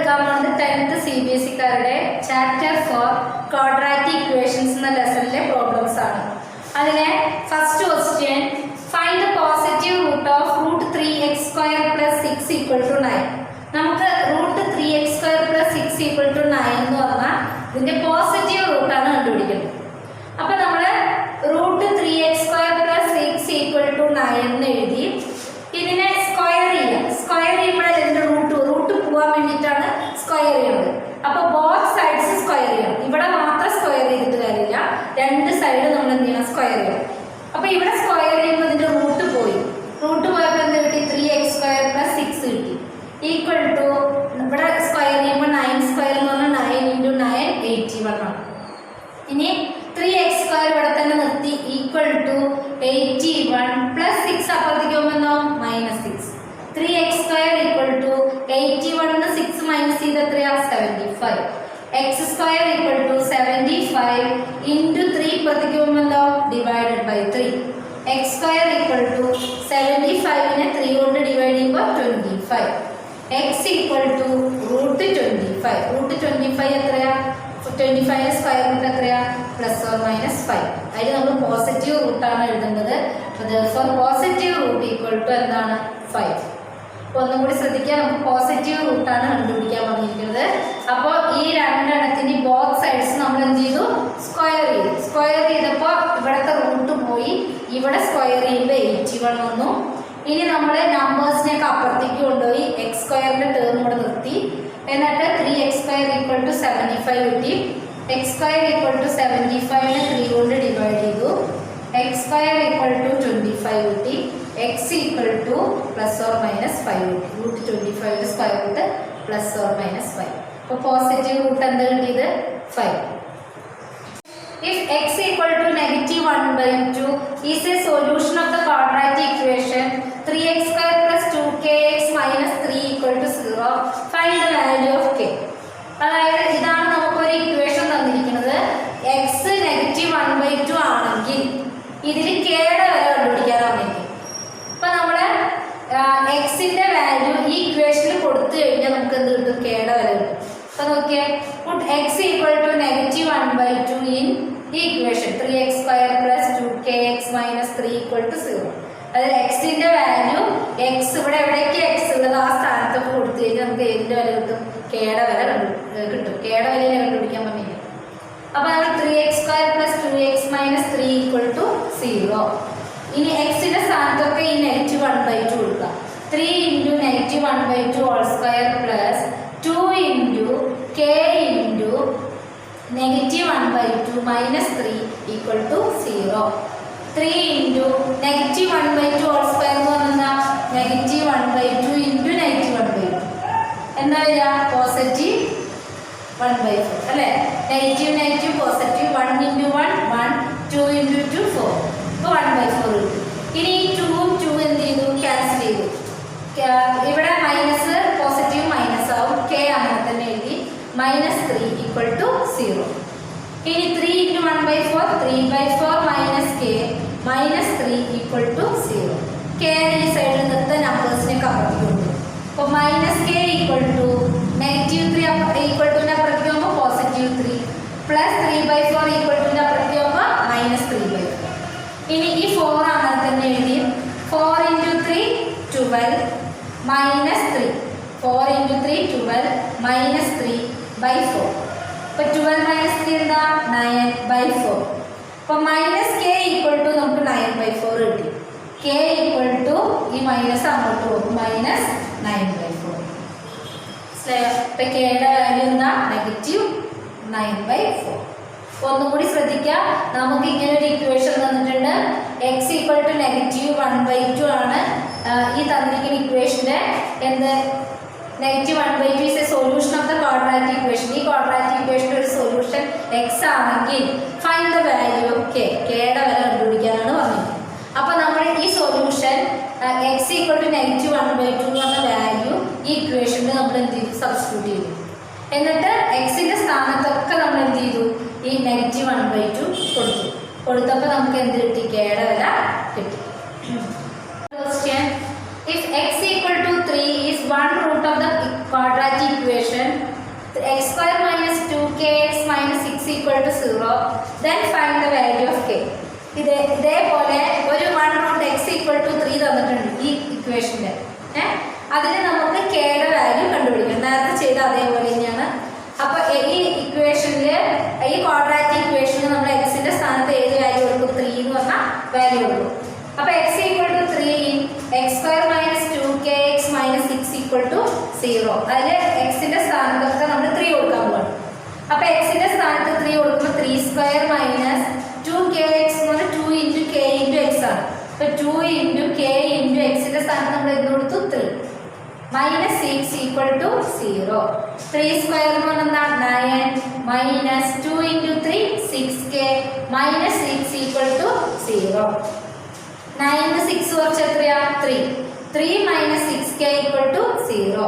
എടുക്കാൻ പോകുന്നത് 10th CBSE-കാരുടെ chapter 4 quadratic equations എന്ന ലെസണിലെ പ്രോബ്ലംസ് ആണ്. അതിലെ first question, find the positive root of √3x² + 6 = 9. നമുക്ക് √3x² + 6 = 9 എന്ന് പറഞ്ഞാൽ ഇതിന്റെ പോസിറ്റീവ് റൂട്ടാണ് കണ്ടുപിടിക്കുന്നത്. അപ്പൊ നമ്മൾ √3x² + 6 = 9 എന്ന് എഴുതി ഇതിനെ സ്ക്വയർ ചെയ്യാം. സ്ക്വയർ ചെയ്യുമ്പോഴേ ഇതിന്റെ റൂട്ട് പോകാൻ വേണ്ടിയിട്ടാണ് സ്ക്വയർ ചെയ്യുന്നത്. അപ്പൊ ബോത്ത് സൈഡ്സ് സ്ക്വയർ ചെയ്യണം. ഇവിടെ മാത്രം സ്ക്വയർ ചെയ്തിട്ട് കാര്യമില്ല, രണ്ട് സൈഡ് നമ്മൾ എന്ത് ചെയ്യണം, സ്ക്വയർ ചെയ്യണം. അപ്പൊ ഇവിടെ സ്ക്വയർ ചെയ്യുമ്പോൾ ഇതിന്റെ റൂട്ട് പോയി. റൂട്ട് പോയപ്പോൾ എന്ത് കിട്ടി, 3x² + 6 കിട്ടി. ഈക്വൽ ടു ഇവിടെ സ്ക്വയർ ചെയ്യുമ്പോൾ 9² എന്ന് പറഞ്ഞാൽ 9 × 9 81 ആണ്. ഇനി 3x² ഇവിടെ തന്നെ നിർത്തി. ഈക്വൽ ടു 81 + 6 അപ്പുറത്തേക്ക് പോകുമ്പോൾ -6. 3x² = 81 6 മൈനസ് ചെയ്ത് എത്രയാ, 75. x² = 75 × 3 ഇപ്പുറത്തേക്ക് പോകുമ്പോൾ /3. x² = 75-നെ 3 കൊണ്ട് ഡിവൈഡ് ചെയ്യുമ്പോൾ 25. x = √25 എത്രയാ, 25 സ്ക്വയർ റൂട്ട് എത്രയാ, +or-5. അതിൽ നമ്മൾ പോസിറ്റീവ് റൂട്ടാണ് എഴുതുന്നത്. പോസിറ്റീവ് റൂട്ട് ഈക്വൽ ടു എന്താണ്, 5. അപ്പോൾ ഒന്നും കൂടി ശ്രദ്ധിക്കുക, നമുക്ക് പോസിറ്റീവ് റൂട്ടാണ് കണ്ടുപിടിക്കാൻ പറഞ്ഞിരിക്കുന്നത്. അപ്പോൾ ഈ രണ്ടെണ്ണത്തിന് ബോത്ത് സൈഡ്സ് നമ്മൾ എന്ത് ചെയ്തു, സ്ക്വയർ ചെയ്തു. സ്ക്വയർ ചെയ്തപ്പോൾ ഇവിടുത്തെ റൂട്ട് പോയി, ഇവിടെ സ്ക്വയർ ചെയ്യുമ്പോൾ 81 വന്നു. ഇനി നമ്മൾ നമ്പേഴ്സിനെയൊക്കെ അപ്പുറത്തേക്ക് കൊണ്ടുപോയി x² ടേം കൂടെ നിർത്തി. എന്നിട്ട് 3x² = 75 കിട്ടി. x² = 75-നെ 3 കൊണ്ട് ഡിവൈഡ് ചെയ്തു. x² = 25 കിട്ടി. x = +or-5 കിട്ടി. √25 സ്ക്വയർ റൂട്ട് +or-5. അപ്പോൾ പോസിറ്റീവ് റൂട്ട് എന്താ കിട്ടിയത്, 5. If x = -1/2 is a solution of the quadratic equation 3x² + 2kx - 3 = 0, find the value of k. അതായത് ഇതാണ് നമുക്കൊരു ഇക്വേഷൻ തന്നിരിക്കുന്നത്. x -1/2 ആണെങ്കിൽ ഇതിൽ k യുടെ വില കണ്ടുപിടിക്കാനാണ്. അപ്പൊ നമ്മള് എക്സിന്റെ വാല്യൂ ഈ ഇക്വേഷനിൽ കൊടുത്തു കഴിഞ്ഞാൽ നമുക്ക് എന്ത് കിട്ടും, k യുടെ വില കിട്ടും. അപ്പൊ നോക്കിയേ, x = -1/2 in ഈ ഇക്വേഷൻ 3x² + 2kx - 3 = 0. അതായത് എക്സിന്റെ വാല്യൂ x ഇവിടെ എവിടേക്ക് x ഉള്ളത് ആ സ്ഥാനത്തൊക്കെ കൊടുത്തു കഴിഞ്ഞാൽ നമുക്ക് ഏതിന്റെ വില കിട്ടും, k യുടെ വില കിട്ടും. k യുടെ വില കണ്ടുപിടിക്കാൻ പറ്റില്ല. അപ്പൊ നമ്മൾ 3x² + 2x - 3 = 0. ഇനി എക്സിന്റെ സ്ഥാനത്തൊക്കെ ഈ -1/2 കൊടുക്കുക. 3 × -1/2 2 × k × -1/2 - 3 = 0. 3 × -1/2 എന്ന് പറഞ്ഞാൽ -1/2 × -1/2 എന്താ വരിക, പോസിറ്റീവ് 1/4 അല്ലേ. Negative positive 1 × 1 1 2 × 2 4. ഇപ്പോൾ 1/4 കിട്ടും. ഇനി ഈ 2ഉം 2 എന്ത് ചെയ്തു, ക്യാൻസൽ ചെയ്തു. ഇവിടെ മൈനസ് പോസിറ്റീവ് മൈനസ് ആവും. k അങ്ങനെ തന്നെ എഴുതി. -3 = 0. ഇനി 3 × 1/4 3/4 - k -3 = 0. k ഈ സൈഡിൽ നിർത്ത നമ്പേഴ്സിനെ കമ്പയർ ചെയ്തു. അപ്പോൾ -k = -3 =ന് അപ്പുറത്തേക്ക് പോകുമ്പോൾ +3 +3/4 =ന് അപ്പുറത്തേക്ക് പോകുമ്പോൾ -3/4. ഇനി ഈ 4 അങ്ങനെ തന്നെ എഴുതി. 4 × 3 12 -3. 4 × 3 12 -3/4. അപ്പോൾ 12 - 3 എന്താ, 9/4. അപ്പോൾ -k = നമുക്ക് 9/4 കിട്ടി. k = ഈ മൈനസ് അങ്ങോട്ട് പോകും, -9/4. ഇപ്പം k യുടെ വാല്യൂ എന്താ, -9/4. ഒന്നും കൂടി ശ്രദ്ധിക്കുക, നമുക്ക് ഇങ്ങനെ ഒരു ഇക്വേഷൻ തന്നിട്ടുണ്ട്. x = -1/2 ആണ് ഈ തന്നിരിക്കുന്ന ഇക്വേഷന്റെ എന്ത്, -1/2 is a solution of the quadratic equation. ഈ quadratic equation ഒരു സൊല്യൂഷൻ x ആണെങ്കിൽ find the value of k. k യുടെ വില കണ്ടുപിടിക്കാനാണ് പറഞ്ഞത്. അപ്പൊ നമ്മൾ ഈ സൊല്യൂഷൻ x = -1/2 എന്ന് പറഞ്ഞ വാല്യൂ ഈ ഇക്വേഷനിൽ നമ്മൾ എന്ത് ചെയ്തു, സബ്സ്റ്റിറ്റ്യൂട്ട് ചെയ്തു. എന്നിട്ട് എക്സിന്റെ സ്ഥാനത്തൊക്കെ നമ്മൾ എന്ത് ചെയ്തു, ഈ -1/2 കൊടുത്തപ്പോൾ നമുക്ക് എന്ത് കിട്ടി, k യുടെ വില കിട്ടി. Question, if x = 3 is one root of the quadratic equation equal to 0, then find the value of k. ഇതേപോലെ ഒരു 1 root x equal to 3 തന്നിട്ടുണ്ട് ഈ ഇക്വേഷനിൽ. അതിന് നമുക്ക് കെയുടെ വാല്യൂ കണ്ടുപിടിക്കണം. നേരത്തെ ചെയ്ത അതേപോലെ തന്നെയാണ്. അപ്പോൾ ഈ ഇക്വേഷനിൽ ഈ ക്വാഡ്രാറ്റിക് ഇക്വേഷനിൽ നമ്മൾ എക്സിന്റെ സ്ഥാനത്ത് ഏത് വാല്യൂ കൊടുക്കും? 3 എന്ന് പറഞ്ഞാൽ വാല്യൂ കൊടുക്കും. അപ്പോൾ x equal to 3 in x square minus 2kx minus 6 equal to 0. അതിൽ എക്സിന്റെ സ്ഥാനത്തൊക്കെ നമ്മൾ 3 കൊടുക്കാൻ പോകണം. അപ്പോൾ എക്സിന്റെ സ്ഥാനത്ത് 3 കൊടുക്കുമ്പോൾ 3 സ്ക്വയർ മൈനസ് 2kx എന്ന് പറഞ്ഞാൽ 2 ഇൻറ്റു k ഇൻറ്റു എക്സ് ആണ്. അപ്പോൾ 2 ഇൻറ്റു k ഇൻറ്റു എക്സിന്റെ സ്ഥാനത്ത് നമ്മൾ എന്ത് കൊടുത്തു? 3 മൈനസ് 6 ഈക്വൽ ടു 0. 3 സ്ക്വയർ എന്ന് പറഞ്ഞാൽ 9 minus 2 into 3 6k minus 6 equal to 0. 9 6 കുറച്ച് എത്രയാ? 3. 3 minus 6k equal to 0.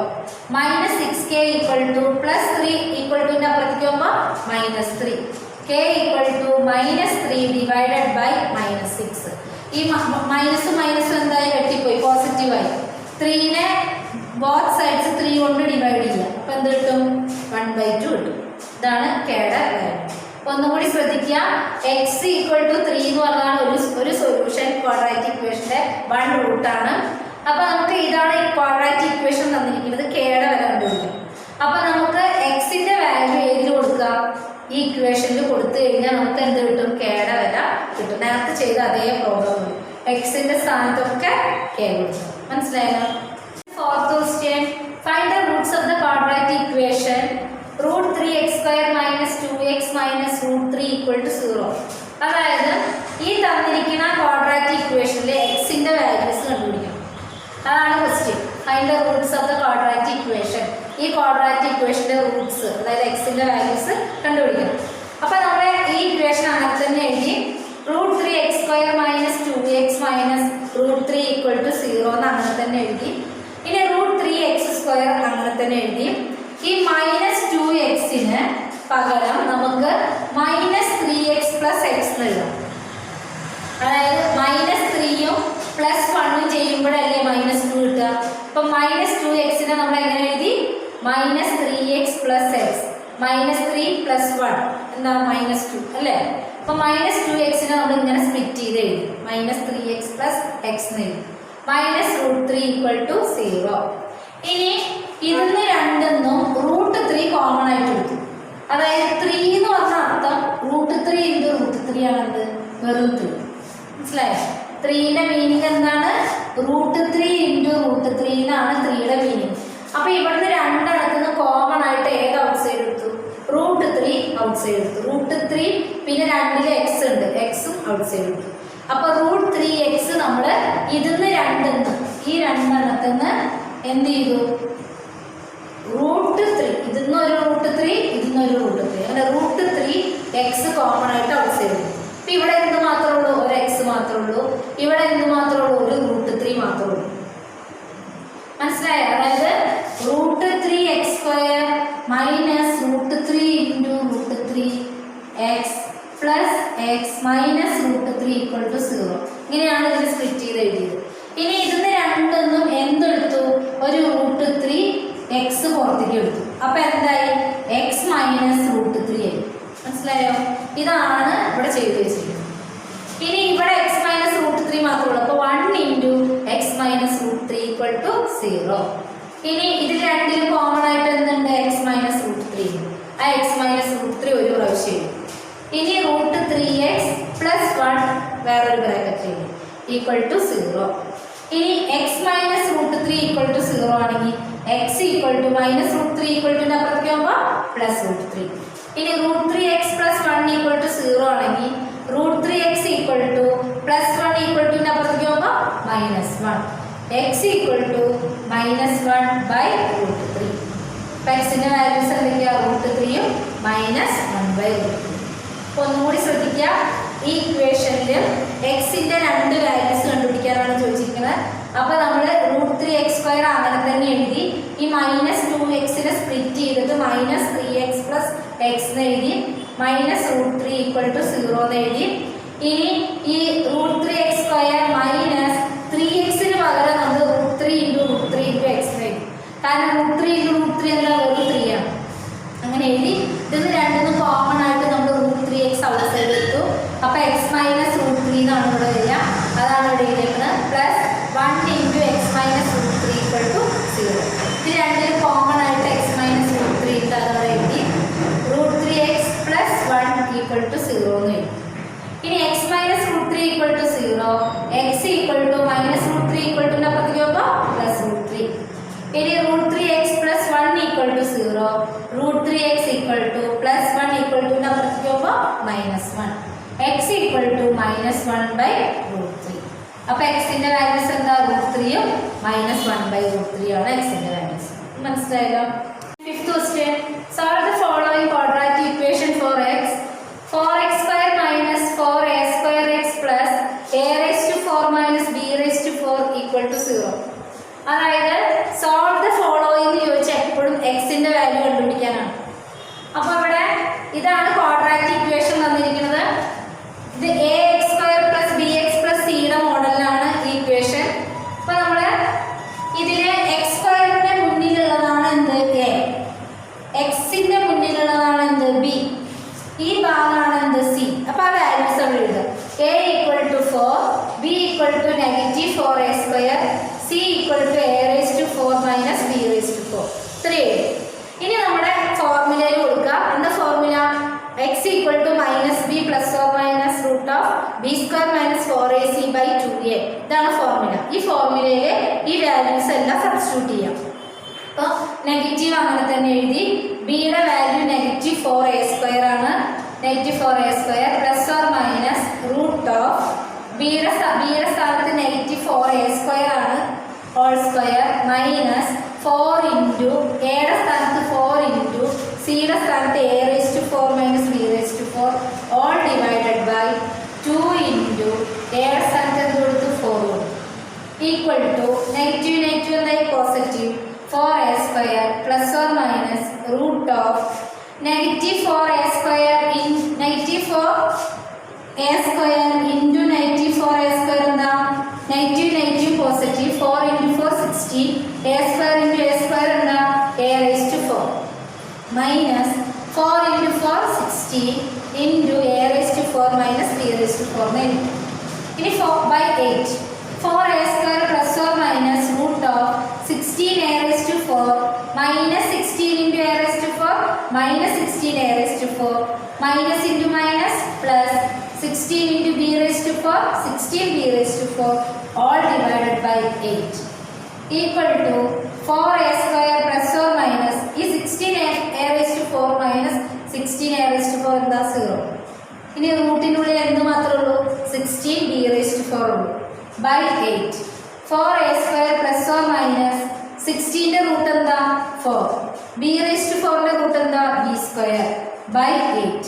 Minus 6k equal to plus 3 equal to അപ്പുറത്തേക്ക് പോകുമ്പോൾ minus 3. k equal to minus 3 divided by minus 6. ഈ മൈനസും മൈനസും എന്തായി? വെട്ടിപ്പോയി, പോസിറ്റീവായി. 3നെ ബോത്ത് സൈഡ്സ് 3 കൊണ്ട് ഡിവൈഡ് ചെയ്യുക. അപ്പോൾ എന്ത് കിട്ടും? 1/2 കിട്ടും. ഇതാണ് കെയുടെ വാല്യൂ. ഒന്നും കൂടി ശ്രദ്ധിക്കുക. x ഈക്വൽ ടു 3 എന്ന് പറഞ്ഞാൽ ഒരു സൊല്യൂഷൻ ക്വാഡ്രാറ്റിക് ഇക്വേഷന്റെ 1 റൂട്ടാണ്. അപ്പോൾ നമുക്ക് ഇതാണ് ഈ ക്വാഡ്രാറ്റിക് ഇക്വേഷൻ തന്നിരിക്കുന്നത്. കെയുടെ വില കണ്ടുപിടിക്കാം. അപ്പോൾ നമുക്ക് എക്സിന്റെ വാല്യൂ ഏതിൽ കൊടുക്കുക? ഈ ഇക്വേഷനിൽ കൊടുത്തു കഴിഞ്ഞാൽ നമുക്ക് എന്ത് കിട്ടും? കെയുടെ വില കിട്ടും. നേരത്തെ ചെയ്ത അതേ പ്രോബ്ലം എക്സിന്റെ സ്ഥാനത്തൊക്കെ കെ കൊടുക്കും. മനസ്സിലായല്ലോ? Fourth question, find the roots of the quadratic equation root 3x square minus 2x minus root 3 equal to 0. അതായത് ഈ തന്നിരിക്കുന്ന ക്വാഡ്രാറ്റിക് ഇക്വേഷനിലെ എക്സിന്റെ വാല്യൂസ് കണ്ടുപിടിക്കണം. അതാണ് question. Find the Roots of the quadratic equation. ഈ ക്വാഡ്രാറ്റിക് ഇക്വേഷന്റെ റൂട്ട്സ് അതായത് എക്സിന്റെ വാല്യൂസ് കണ്ടുപിടിക്കണം. അപ്പോൾ നമ്മൾ ഈ ഇക്വേഷൻ അങ്ങനെ തന്നെ എഴുതി root 3x square minus 2x minus root 3 equal to 0 എന്ന് അങ്ങനെ തന്നെ എഴുതി. ഇനി root 3x square അങ്ങനെ തന്നെ എഴുതി. ഈ മൈനസ് 2xന് പകരം നമുക്ക് മൈനസ് 3x പ്ലസ് എക്സ് എഴുതാം. അതായത് മൈനസ് 3യും പ്ലസ് 1ഉം ചെയ്യുമ്പോഴല്ലേ മൈനസ് 2 കിട്ടുക. അപ്പം മൈനസ് 2xനെ നമ്മൾ എങ്ങനെ എഴുതി? Minus 3x plus x. Minus 3 plus 1 എന്താ? മൈനസ് 2 അല്ലേ? അപ്പം മൈനസ് 2xനെ നമ്മൾ ഇങ്ങനെ സ്പ്ലിറ്റ് ചെയ്ത് എഴുതി. മൈനസ് 3x പ്ലസ് എക്സ് എന്ന് എഴുതി. Minus root 3 equal to 0. ഇനി ഇതിന്ന് രണ്ടെന്നും റൂട്ട് 3 കോമൺ ആയിട്ട് എടുത്തു. അതായത് 3 എന്ന് പറഞ്ഞ അർത്ഥം റൂട്ട് 3 ഇൻറ്റു റൂട്ട് 3 ആണെന്ത്? വെറും 3. മനസ്സിലായോ? 3ന്റെ മീനിങ് എന്താണ്? റൂട്ട് 3 ഇൻറ്റു റൂട്ട് 3 എന്നാണ് 3യുടെ മീനിങ്. അപ്പൊ ഇവിടുന്ന് രണ്ടെണ്ണത്തിന് കോമൺ ആയിട്ട് ഏത് ഔട്ട് സൈഡ് എടുത്തു? റൂട്ട് 3 ഔട്ട് സൈഡ് എടുത്തു. റൂട്ട് 3 പിന്നെ 2ൽ എക്സ് ഉണ്ട്, എക്സും ഔട്ട് സൈഡ് എടുത്തു. അപ്പൊ റൂട്ട് 3x നമ്മൾ ഇതിന്ന് രണ്ടെന്ന് ഈ രണ്ടെണ്ണത്തിന് എന്ത് ചെയ്തു? റൂട്ട് 3 ഇതിന്ന് ഒരു റൂട്ട് 3 ഇതിന്ന് ഒരു റൂട്ട് 3 അങ്ങനെ റൂട്ട് 3x കോമൺ ആയിട്ട് ഔട്ട് സൈഡ് എടുത്തു. അപ്പൊ ഇവിടെ എന്ത് മാത്രമേ ഉള്ളൂ? ഒരു എക്സ് മാത്രമേ ഉള്ളൂ. ഇവിടെ എന്ത് മാത്രമേ ഉള്ളൂ? ഒരു റൂട്ട് 3 മാത്രമേ ഉള്ളൂ. മനസ്സിലായോ? അതായത് root 3x square minus root 3 into root 3x plus x minus root 3 equal to 0. ഇങ്ങനെയാണ് ഇതിന് സ്പ്ലിറ്റ് ചെയ്ത് എഴുതിയത്. ഇനി ഇതിന് രണ്ടൊന്നും എന്തെടുത്തു? ഒരു റൂട്ട് 3x പുറത്തേക്ക് എടുത്തു. അപ്പൊ എന്തായി? എക്സ് മൈനസ് റൂട്ട് 3 ആയി. മനസ്സിലായോ? ഇതാണ് ഇവിടെ ചെയ്ത് വെച്ചിരിക്കുന്നത്. ഇനി ഇവിടെ എക്സ് മൈനസ് റൂട്ട് 3 മാത്രമേ ഉള്ളൂ. അപ്പോൾ 1 into x minus root 3 equal to 0. ഇനി ഇതിൽ രണ്ടിലും കോമൺ ആയിട്ട് എന്തുണ്ട്? X minus root 3. ആ എക്സ് മൈനസ് റൂട്ട് 3 ഒരു പ്രാവശ്യം. ഇനി റൂട്ട് 3x പ്ലസ് 1 വേറൊരു ബ്രാക്കറ്റ് ഈക്വൽ ടു 0. ഇനി x minus root 3 equal to 0 ആണെങ്കിൽ x equal to minus root 3 equal to അപ്പുറത്തേക്ക് പോകുമ്പോൾ പ്ലസ് റൂട്ട് 3. ഇനി root 3x plus 1 equal to 0 ആണെങ്കിൽ root 3x equal to plus 1 equal to അപ്പുറത്തേക്ക് പോകുമ്പോൾ minus 1. X equal to minus 1 by root 3. അപ്പം എക്സിൻ്റെ values എന്തൊക്കെയാണ്? റൂട്ട് 3യും മൈനസ് 1 ബൈ റൂട്ട് 3. ഒന്നുകൂടി ശ്രദ്ധിക്കുക. ഈ ഇക്വേഷനിൽ എക്സിന്റെ രണ്ട് വാല്യൂസ് കണ്ടുപിടിക്കാനാണ് ചോദിച്ചിരിക്കുന്നത്. അപ്പൊ നമ്മൾ റൂട്ട് 3x സ്ക്വയർ അങ്ങനെ തന്നെ എഴുതി. ഈ മൈനസ് 2xനെ സ്പ്ലിറ്റ് ചെയ്തിട്ട് മൈനസ് 3x പ്ലസ് എക്സ് എന്ന് എഴുതി. മൈനസ് റൂട്ട് 3 ഈക്വൽ ടു 0 എന്ന് എഴുതി. ഇനി ഈ റൂട്ട് 3x സ്ക്വയർ മൈനസ് 3xന് പകരം നമ്മൾ root 3 into root 3 into x എന്ന് എഴുതി. കാരണം റൂട്ട് 3 ഇൻറ്റു റൂട്ട് 3 എന്താ? റൂട്ട് 3 ആണ്. അങ്ങനെ എഴുതി. ഇതിന് രണ്ടിനും കോമൺ ആയിട്ട് നമ്മൾ 1/√3. അപ്പോൾ എക്സിൻ്റെ വാല്യൂസ് എന്താ √3 -1/√3 ആണ് എക്സിൻ്റെ വാല്യൂസ്. മനസ്സിലായല്ലോ? Fifth question, solve the following quadratic equation for x. 4x² - 4a²x plus a⁴ - b⁴ = 0. അതായത് സോൾവ് ദ ഫോളോയിങ് എന്ന് ചോദിച്ചാൽ എപ്പോഴും എക്സിൻ്റെ വാല്യൂ കണ്ടുപിടിക്കാനാണ്. അപ്പോൾ ഇവിടെ ഇതാണ് ക്വാഡ്രാറ്റിക് ഇക്വേഷൻ തന്നിരിക്കുന്നത്. ഇത് ax² + bx + c യുടെ മോഡലിലാണ് ഈ ഇക്വേഷൻ. അപ്പോൾ നമ്മൾ ഇതിലെ x²ന്റെ മുന്നിലുള്ളതാണ് എന്ത് a, എക്സിൻ്റെ മുന്നിലുള്ളതാണ് എന്ത് b, ഈ ഭാഗമാണ് എന്ത് c. അപ്പോൾ ആ വാല്യൂസ് അവിടെ എഴുതുക. a = 4, b = -4a², c = a⁴ - b⁴. 3. ഇനി നമ്മുടെ ഫോർമുലയിൽ കൊടുക്കുക. എന്താ formula? x = -b ± √b² - 4ac/2a. ഇതാണ് ഫോർമുല. ഈ ഫോർമുലയിൽ ഈ വാല്യൂസ് എല്ലാം സബ്സ്റ്റിറ്റ്യൂട്ട് ചെയ്യാം. അപ്പോൾ നെഗറ്റീവ് അങ്ങനെ തന്നെ എഴുതി. ബിയുടെ വാല്യൂ -4a² ആണ്. -4a² ± ബിയുടെ സ്ഥാനത്ത് -4a² ആണ് ഹോൾ സ്ക്വയർ മൈനസ് 4 ഇൻറ്റു എയുടെ സ്ഥാനത്ത് 4 ഇൻറ്റു സിയുടെ സ്ഥാനത്ത് a⁴ - b⁴ all divided by 2 into എയുടെ സ്ഥാനത്ത് എന്ത് കൊടുത്തു 4 ഈക്വൽ ടു നെഗറ്റീവ് എന്തായി positive 4a² ± -4a² into -4a² എന്താ negative positive 4 into 4 16 a² into a² എന്താ a⁴ minus 4 into 4 16 into a⁴ - b⁴. ഇനി 4/8 4a² ± √16a⁴ minus 16 into a⁴ minus 16a⁴ minus into minus plus 16 into b⁴ 16 b⁴ all divided by 8 equal to 4a² ± minus ഈ 16a⁴ minus 16a⁴ എന്താ 0. ഇനി റൂട്ടിനുള്ളിൽ എന്ത് മാത്രമേ ഉള്ളൂ 16 b⁴ ഉള്ളൂ by 8 4a² ± minus 16ന്റെ root എന്താ 4 b⁴ root എന്താ b² by 8.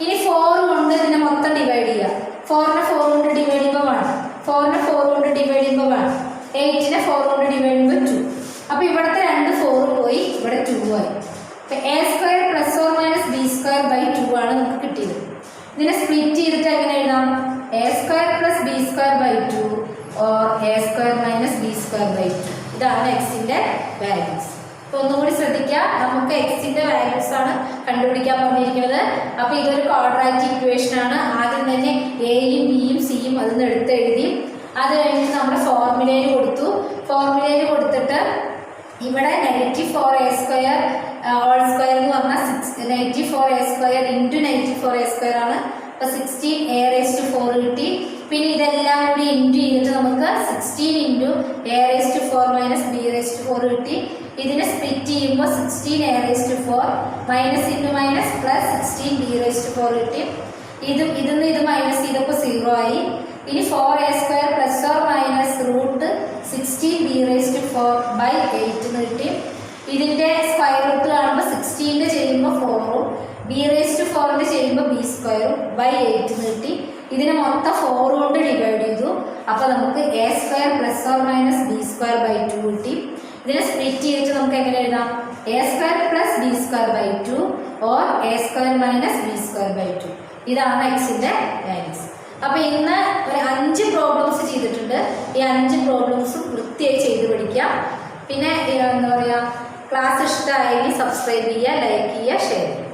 ഇനി 4 കൊണ്ട് ഇതിനെ മൊത്തം ഡിവൈഡ് ചെയ്യുക. 4നെ 4 കൊണ്ട് ഡിവൈഡ് ചെയ്യുമ്പോൾ 1, 4നെ 4 കൊണ്ട് ഡിവൈഡ് ചെയ്യുമ്പോൾ 1, 8നെ 4 കൊണ്ട് ഡിവൈഡ് ചെയ്യുമ്പോൾ 2. അപ്പോൾ ഇവിടുത്തെ 2 4 പോയി, ഇവിടെ 2 ആയി. അപ്പോൾ a² ± b² by 2 ആണ് നമുക്ക് കിട്ടിയത്. ഇതിനെ സ്പ്ലിറ്റ് ചെയ്തിട്ട് എങ്ങനെ എഴുതാം? a² + b² by 2 or a² - b² by 2. ഇതാണ് എക്സിൻ്റെ വാല്യൂസ്. അപ്പോൾ ഒന്നുകൂടി ശ്രദ്ധിക്കുക, നമുക്ക് എക്സിൻ്റെ വാല്യൂസ് ആണ് കണ്ടുപിടിക്കാൻ പറഞ്ഞിരിക്കുന്നത്. അപ്പോൾ ഇതൊരു ക്വാഡ്രാറ്റിക് ഇക്വേഷൻ ആണ്. ആദ്യം തന്നെ എയും ബിയും സിയും അതിൽ എടുത്ത് എഴുതി. അത് കഴിഞ്ഞിട്ട് നമ്മുടെ ഫോർമുലയിൽ കൊടുത്തു. ഫോർമുലയിൽ കൊടുത്തിട്ട് ഇവിടെ -4a² ഹോൾ സ്ക്വയർ എന്ന് പറഞ്ഞാൽ -4a² ഇൻറ്റു -4a² ആണ്. അപ്പോൾ 16 a⁴ കിട്ടി. പിന്നെ ഇതെല്ലാം കൂടി ഇൻറ്റു ചെയ്തിട്ട് നമുക്ക് 16 ഇൻറ്റു a⁴ - b⁴ കിട്ടി. ഇതിനെ സ്പ്ലിറ്റ് ചെയ്യുമ്പോൾ 16 a⁴ minus into minus plus 16 b⁴ കിട്ടി. ഇതിന്ന് ഇത് മൈനസ് ചെയ്തപ്പോൾ 0 ആയി. ഇനി 4a² ± √16 b⁴ by 8 എന്ന് കിട്ടി. ഇതിൻ്റെ സ്ക്വയർ റൂട്ട് കാണുമ്പോൾ 16ൻ്റെ ചെയ്യുമ്പോൾ 4ഉം b⁴ ചെയ്യുമ്പോൾ b² by 8 എന്ന് കിട്ടി. ഇതിനെ മൊത്തം 4 കൊണ്ട് ഡിവൈഡ് ചെയ്തു. അപ്പോൾ നമുക്ക് a² ± b² by 2 കിട്ടി. ഇതിനെ സ്പ്ലിറ്റ് ചെയ്തിട്ട് നമുക്ക് എങ്ങനെ എഴുതാം? a² + b² by 2 or a² - b² by 2. ഇതാണ് എക്സിൻ്റെ വാല്യൂസ്. അപ്പോൾ ഇന്ന് ഒരു 5 പ്രോബ്ലംസ് ചെയ്തിട്ടുണ്ട്. ഈ 5 പ്രോബ്ലംസും വൃത്തിയായി ചെയ്ത് പഠിക്കാം. പിന്നെ എന്താ പറയുക, ക്ലാസ് ഇഷ്ടമായെങ്കിൽ സബ്സ്ക്രൈബ് ചെയ്യുക, ലൈക്ക് ചെയ്യുക, ഷെയർ ചെയ്യുക.